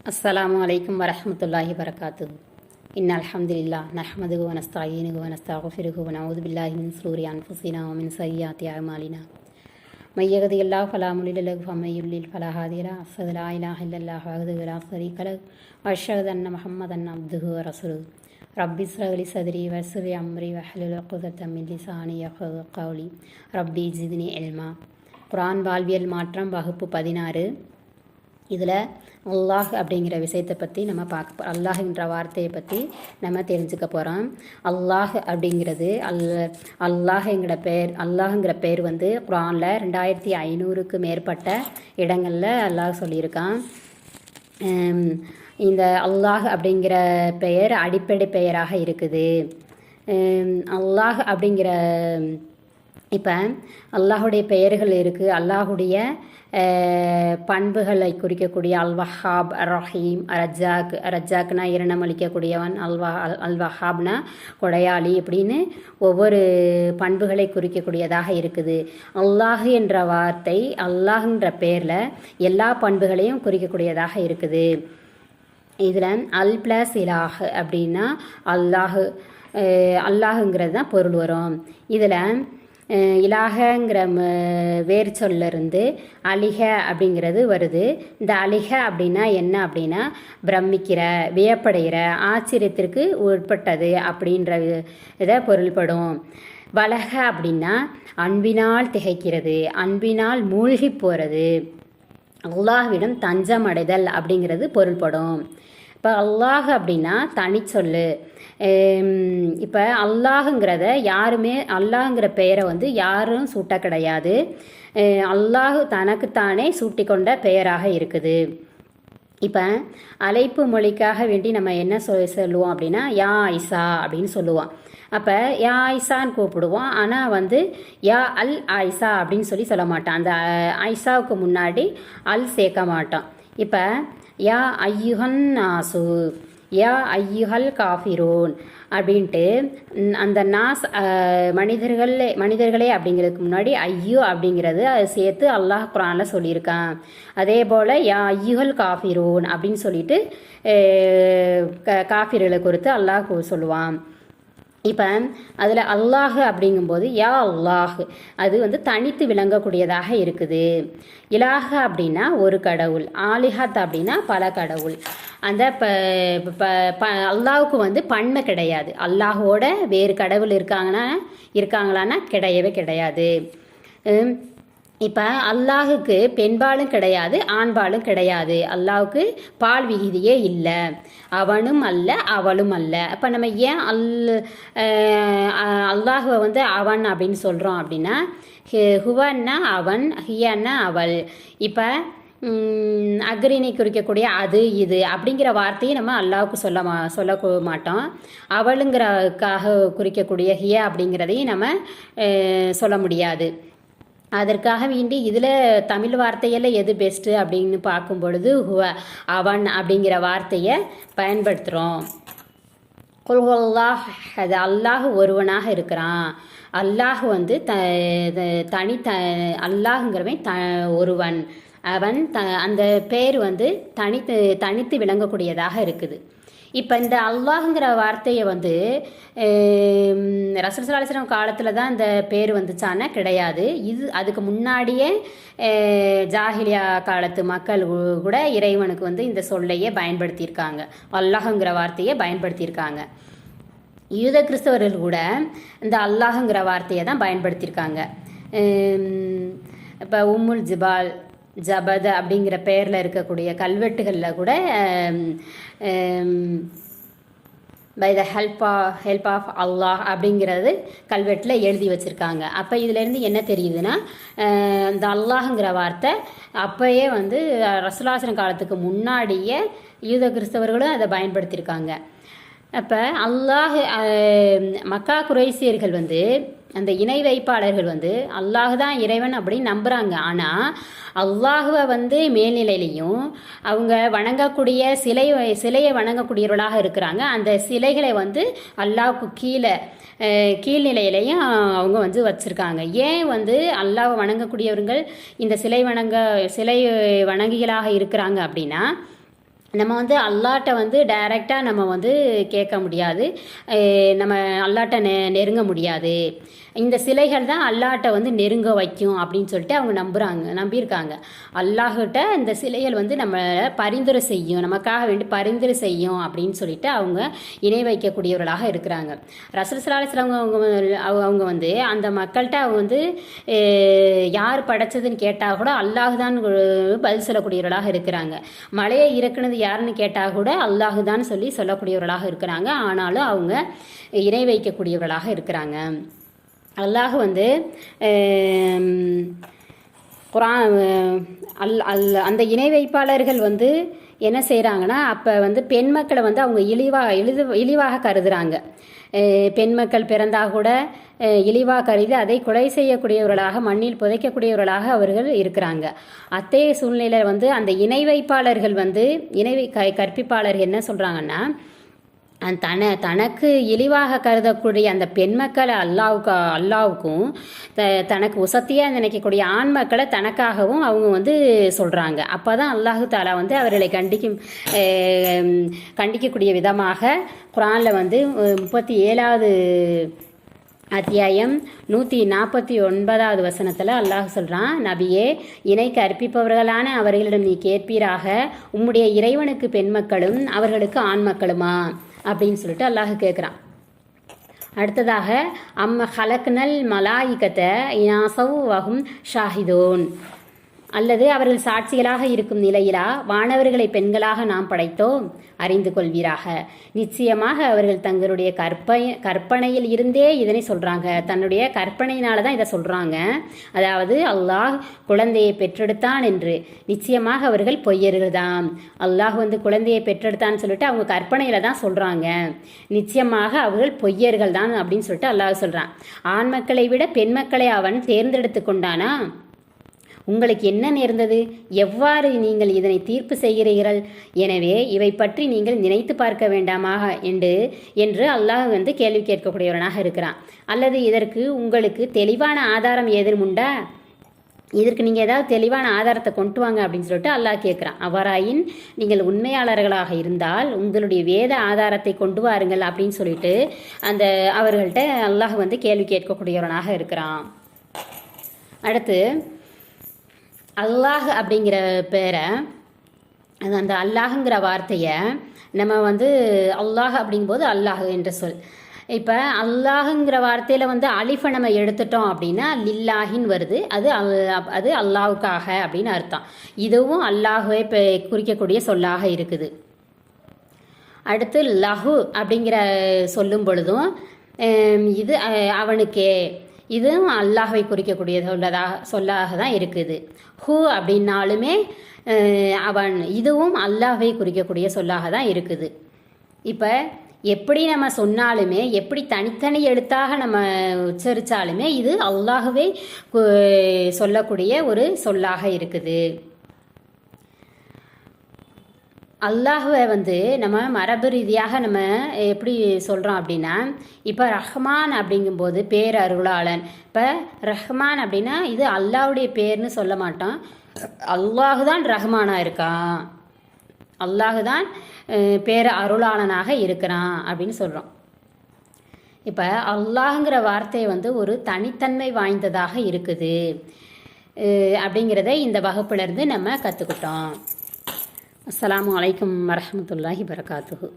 அஸ்ஸலாமு அலைக்கும் வரஹ்மத்துல்லாஹி வரகாத்துஹு. இன்னல் ஹம்துலில்லாஹ் நஹ்மதுஹு வ நஸ்தஈனுஹு வ நஸ்தக்ஃபிருஹு வ நஊது பில்லாஹி மின் ஷுரூரி அன்ஃபுஸினா வ மின் ஸய்யிஆத்தி அஅமாலினா. மை யஹ்திஹில்லாஹு ஃபலா முضில்ல லஹு வ மை யுض்லில் ஃபலா ஹாதிய லஹு. அஷ்ஹது லா இலாஹா இல்லல்லாஹு வஹ்தஹு லா ஷரீக லஹு வ அஷ்ஹது அன்ன முஹம்மதன் அப்துஹு வ ரசூலுஹு. ரப்பி இஸ்ரஹ் லி ஸத்ரி வ யஸ்ஸிர் லி அம்ரி வஹ்லுல் உக்தத்தம் மின் லிசானி யஃப்கஹு கௌலி. ரப்பி ஜித்னி இல்மா. குர்ஆன் வாழ்வியல் மாற்றம் வகுப்பு 16. இதில் அல்லாஹ் அப்படிங்கிற விஷயத்தை பற்றி நம்ம பார்க்க அல்லாஹ்ன்ற வார்த்தையை பற்றி நம்ம தெரிஞ்சுக்க போகிறோம். அல்லாஹ் அப்படிங்கிறது அல்லாஹுங்கிற பேர் வந்து குர்ஆனில் 2500க்கு மேற்பட்ட இடங்களில் அல்லாஹ் சொல்லியிருக்கான். இந்த அல்லாஹ் அப்படிங்கிற பெயர் அடிப்படை பெயராக இருக்குது. அல்லாஹ் அப்படிங்கிற இப்போ அல்லாஹுடைய பெயர்கள் இருக்குது. அல்லாஹுடைய பண்புகளை குறிக்கக்கூடிய அல்-வஹாப், ரஹீம், ரஜாக்னா இரணம் அளிக்கக்கூடியவன், அல்-வஹாப்னா கொடையாளி, இப்படின்னு ஒவ்வொரு பண்புகளை குறிக்கக்கூடியதாக இருக்குது. அல்லாஹ் என்ற வார்த்தை அல்லாஹ்ன்ற பேரில் எல்லா பண்புகளையும் குறிக்கக்கூடியதாக இருக்குது. இதில் அல் ப்ளஸ் இலாஹ் அப்படின்னா அல்லாஹுங்கிறது தான் பொருள் வரும். இதில் இலாகங்கிற வேர் சொல்லிருந்து அலிக அப்படிங்கிறது வருது. இந்த அலிக அப்படின்னா என்ன அப்படின்னா பிரமிக்கிற, வியப்படைகிற, ஆச்சரியத்திற்கு உட்பட்டது அப்படின்ற இதை பொருள்படும். வலக அப்படின்னா அன்பினால் திகைக்கிறது, அன்பினால் மூழ்கி போகிறது, அல்லாஹ்விடம் தஞ்சம் அடைதல் அப்படிங்கிறது பொருள்படும். இப்போ அல்லாஹ் அப்படின்னா தனிச்சொல்லு. இப்போ அல்லாஹுங்கிறத அல்லாஹுங்கிற பெயரை வந்து யாரும் சூட்ட கிடையாது. அல்லாஹ் தனக்குத்தானே சூட்டி கொண்ட பெயராக இருக்குது. இப்போ அழைப்பு மொழிக்காக வேண்டி நம்ம என்ன சொல்லுவோம் அப்படின்னா யா ஐசா அப்படின்னு சொல்லுவோம். அப்போ யா ஐசான்னு கூப்பிடுவோம். ஆனால் வந்து யா அல் ஐசா அப்படின்னு சொல்ல மாட்டோம். அந்த ஐசாவுக்கு முன்னாடி அல் சேர்க்க மாட்டோம். இப்போ யா ஐயுஹன் நாசு, யா ஐயுஹல் காஃபிரூன் அப்படின்ட்டு அந்த நாஸ் மனிதர்களே அப்படிங்கிறதுக்கு முன்னாடி ஐயோ அப்படிங்கிறது அதை சேர்த்து அல்லாஹ் குர்ஆனில் சொல்லியிருக்கான். அதே போல் யா ஐயுஹல் காஃபிரூன் அப்படின்னு சொல்லிட்டு காஃபிர்களை குறித்து அல்லாஹ் சொல்லுவான். இப்போ அதில் அல்லாஹ் அப்படிங்கும்போது யா அல்லாஹ் அது வந்து தனித்து விளங்கக்கூடியதாக இருக்குது. இலாஹ அப்படின்னா ஒரு கடவுள், ஆலிஹத் அப்படின்னா பல கடவுள். அந்த அல்லாஹுக்கு வந்து பன்மை கிடையாது. அல்லாஹோட வேறு கடவுள் இருக்காங்களான்னா கிடையவே கிடையாது. இப்போ அல்லாஹுக்கு பெண்பாலும் கிடையாது, ஆண்பாலும் கிடையாது. அல்லாஹுக்கு பால் விகிதியே இல்லை. அவனும் அல்ல, அவளும் அல்ல. அப்போ நம்ம ஏன் அல்லாஹுவை வந்து அவன் அப்படின்னு சொல்கிறோம் அப்படின்னா ஹுவன்னா அவன், ஹியன்னா அவள். இப்போ அக்ரினை குறிக்கக்கூடிய அது இது அப்படிங்கிற வார்த்தையை நம்ம அல்லாஹுக்கு சொல்ல மாட்டோம். அவளுங்கிறக்காக குறிக்கக்கூடிய ஹியா அப்படிங்கிறதையும் நம்ம சொல்ல முடியாது. அதற்காக வேண்டி இதில் தமிழ் வார்த்தையில் எது பெஸ்ட்டு அப்படின்னு பார்க்கும் பொழுது அவன் அப்படிங்கிற வார்த்தையை பயன்படுத்துகிறோம். குல்ஹுல்லாஹ், அது அல்லாஹ் ஒருவனாக இருக்கிறான். அல்லாஹ் வந்து அல்லாஹுங்கிறவன் ஒருவன். அவன் அந்த பேர் வந்து தனித்து விளங்கக்கூடியதாக இருக்குது. இப்போ இந்த அல்லாஹுங்கிற வார்த்தையை வந்து ரசூல் ஸல்லல்லாஹு அலைஹி வஸல்லம் காலத்தில் தான் இந்த பேர் வந்துச்சானா கிடையாது. அதுக்கு முன்னாடியே ஜாஹிலியா காலத்து மக்கள் கூட இறைவனுக்கு வந்து இந்த சொல்லையே பயன்படுத்தியிருக்காங்க, அல்லாஹுங்கிற வார்த்தையை பயன்படுத்தியிருக்காங்க. யூத கிறிஸ்தவர்கள் கூட இந்த அல்லாஹுங்கிற வார்த்தையை தான் பயன்படுத்தியிருக்காங்க. இப்போ உம்முல் ஜபத் அப்படிங்கிற பெயரில் இருக்கக்கூடிய கல்வெட்டுகளில் கூட பை த ஹெல்ப் ஆஃப் அல்லாஹ் அப்படிங்கிறது கல்வெட்டில் எழுதி வச்சுருக்காங்க. அப்போ இதிலேருந்து என்ன தெரியுதுன்னா இந்த அல்லாஹுங்கிற வார்த்தை அப்போயே வந்து ரசூலுல்லாஹி காலத்துக்கு முன்னாடியே யூத கிறிஸ்தவர்களும் அதை பயன்படுத்தியிருக்காங்க. அப்போ அல்லாஹ் மக்கா குறைசியர்கள் வந்து அந்த இணை வைப்பாளர்கள் வந்து அல்லாஹ் தான் இறைவன் அப்படின்னு நம்புகிறாங்க. ஆனால் அல்லாஹுவை வந்து மேல்நிலையிலையும் அவங்க வணங்கக்கூடிய சிலையை வணங்கக்கூடியவர்களாக இருக்கிறாங்க. அந்த சிலைகளை வந்து அல்லாஹுக்கு கீழ்நிலையிலையும் அவங்க வந்து வச்சுருக்காங்க. ஏன் வந்து அல்லாஹ்வை வணங்கக்கூடியவர்கள் இந்த சிலை வணங்கிகளாக இருக்கிறாங்க அப்படின்னா நம்ம வந்து அல்லாட்ட வந்து டைரெக்டாக நம்ம வந்து கேட்க முடியாது, நம்ம அல்லாட்ட நெருங்க முடியாது. இந்த சிலைகள் தான் அல்லாட்ட வந்து நெருங்க வைக்கும் அப்படின்னு சொல்லிட்டு அவங்க நம்பியிருக்காங்க. அல்லாஹ்கிட்ட இந்த சிலைகள் வந்து நம்ம பரிந்துரை செய்யும், நமக்காக வேண்டி பரிந்துரை செய்யும் அப்படின்னு சொல்லிட்டு அவங்க இணை வைக்கக்கூடியவர்களாக இருக்கிறாங்க. ரசூல் ஸல்லல்லாஹு அலைஹி வஸல்லம் அவங்க வந்து அந்த மக்கள்கிட்ட அவங்க வந்து யார் படைச்சதுன்னு கேட்டால் கூட அல்லாஹ் தான் பதில் சொல்லக்கூடியவர்களாக இருக்கிறாங்க. மலையை இறக்குனது யாருன்னு கேட்டால் கூட அல்லாஹ் தான் சொல்லக்கூடியவர்களாக இருக்கிறாங்க. ஆனாலும் அவங்க இணை வைக்கக்கூடியவர்களாக இருக்கிறாங்க. அல்லாஹ் வந்து குரான் அந்த இணை வைப்பாளர்கள் வந்து என்ன செய்கிறாங்கன்னா, அப்போ வந்து பெண் மக்களை வந்து அவங்க இழிவாக கருதுகிறாங்க. பெண் மக்கள் பிறந்தால் கூட இழிவாக கருதி அதை கொலை செய்யக்கூடியவர்களாக, மண்ணில் புதைக்கக்கூடியவர்களாக அவர்கள் இருக்கிறாங்க. அத்தகைய சூழ்நிலையில் வந்து அந்த இணை வைப்பாளர்கள் வந்து கற்பிப்பாளர்கள் என்ன சொல்கிறாங்கன்னா, தனக்கு இழிவாக கருதக்கூடிய அந்த பெண் மக்களை அல்லாவுக்கும் தனக்கு உசத்தியாக நினைக்கக்கூடிய ஆண் மக்களை தனக்காகவும் அவங்க வந்து சொல்கிறாங்க. அப்போ தான் அல்லாஹு தாலா வந்து அவர்களை கண்டிக்கக்கூடிய விதமாக குரானில் வந்து 37வது அத்தியாயம் 149வது வசனத்தில் அல்லாஹ் சொல்கிறான், நபியே, இணைக்கு அர்ப்பிப்பவர்களான அவர்களிடம் நீ கேட்பீராக, உம்முடைய இறைவனுக்கு பெண் மக்களும் அவர்களுக்கு ஆண் மக்களுமா அப்படின்னு சொல்லிட்டு அல்லாஹ் கேட்குறான். அடுத்ததாக அம்ம ஹலக்னல் மலாயிகத்தை இனாசவ் வஹும் ஷாஹிதோன், அல்லது அவர்கள் சாட்சிகளாக இருக்கும் நிலையிலா வானவர்களை பெண்களாக நாம் படைத்தோம், அறிந்து கொள்வீராக. நிச்சயமாக அவர்கள் தங்களுடைய கற்பனையில் இருந்தே இதனை சொல்கிறாங்க. தன்னுடைய கற்பனையினால தான் இதை சொல்கிறாங்க. அதாவது அல்லாஹ் குழந்தையை பெற்றெடுத்தான் என்று. நிச்சயமாக அவர்கள் பொய்யர்கள் தான். அல்லாஹ் வந்து குழந்தையை பெற்றெடுத்தான்னு சொல்லிட்டு அவங்க கற்பனையில் தான் சொல்கிறாங்க. நிச்சயமாக அவர்கள் பொய்யர்கள் தான் அப்படின்னு சொல்லிட்டு அல்லாஹ் சொல்கிறான். ஆண் மக்களை விட பெண் மக்களை அவன் தேர்ந்தெடுத்து கொண்டானா? உங்களுக்கு என்ன நேர்ந்தது? எவ்வாறு நீங்கள் இதனை தீர்ப்பு செய்கிறீர்கள்? எனவே இவை பற்றி நீங்கள் நினைத்து பார்க்க வேண்டாமாக என்று அல்லாஹ் வந்து கேள்வி கேட்கக்கூடியவனாக இருக்கிறான். அல்லது இதற்கு உங்களுக்கு தெளிவான ஆதாரம் ஏதும் உண்டா? இதற்கு நீங்கள் ஏதாவது தெளிவான ஆதாரத்தை கொண்டு வாங்க அப்படின்னு சொல்லிட்டு அல்லாஹ் கேட்குறான். அவ்வாறாயின் நீங்கள் உண்மையாளர்களாக இருந்தால் உங்களுடைய வேத ஆதாரத்தை கொண்டு வாருங்கள் அப்படின்னு சொல்லிட்டு அவர்கள்ட்ட அல்லாஹ் வந்து கேள்வி கேட்கக்கூடியவனாக இருக்கிறான். அடுத்து அல்லாஹ் அப்படிங்கிற பேரை, அந்த அல்லாஹுங்கிற வார்த்தையை நம்ம வந்து அல்லாஹ் அப்படிங்கும்போது அல்லாஹ் என்ற சொல். இப்போ அல்லாஹுங்கிற வார்த்தையில் வந்து அலிஃபை நம்ம எடுத்துட்டோம் அப்படின்னா லில்லாஹின்னு வருது. அது அல்லாஹுக்காக அப்படின்னு அர்த்தம். இதுவும் அல்லாஹுவை குறிக்கக்கூடிய சொல்லாக இருக்குது. அடுத்து லஹு அப்படிங்கிற சொல்லும் பொழுதும் இது அவனுக்கே, இதுவும் அல்லாஹை குறிக்கக்கூடிய சொல்லாக தான் இருக்குது. ஹூ அப்படின்னாலுமே அவன், இதுவும் அல்லாஹை குறிக்கக்கூடிய சொல்லாக தான் இருக்குது. இப்போ எப்படி நம்ம சொன்னாலுமே, எப்படி தனித்தனி எழுத்தாக நம்ம உச்சரித்தாலுமே இது அல்லாஹ்வை சொல்லக்கூடிய ஒரு சொல்லாக இருக்குது. அல்லாஹுவை வந்து நம்ம மரபு ரீதியாக நம்ம எப்படி சொல்கிறோம் அப்படின்னா, இப்போ ரஹ்மான் அப்படிங்கும்போது பேர் அருளாளன். இப்போ ரஹ்மான் அப்படின்னா இது அல்லாஹுடைய பேர்னு சொல்ல மாட்டோம். அல்லாஹு தான் ரஹ்மானாக இருக்கான், அல்லாஹு தான் பேர் அருளாளனாக இருக்கிறான் அப்படின்னு சொல்கிறோம். இப்போ அல்லாஹுங்கிற வார்த்தை வந்து ஒரு தனித்தன்மை வாய்ந்ததாக இருக்குது அப்படிங்கிறத இந்த வகுப்பிலிருந்து நம்ம கற்றுக்கிட்டோம். அஸ்ஸலாமு அலைக்கும் வரஹ்மத்துல்லாஹி வரகாத்துஹு.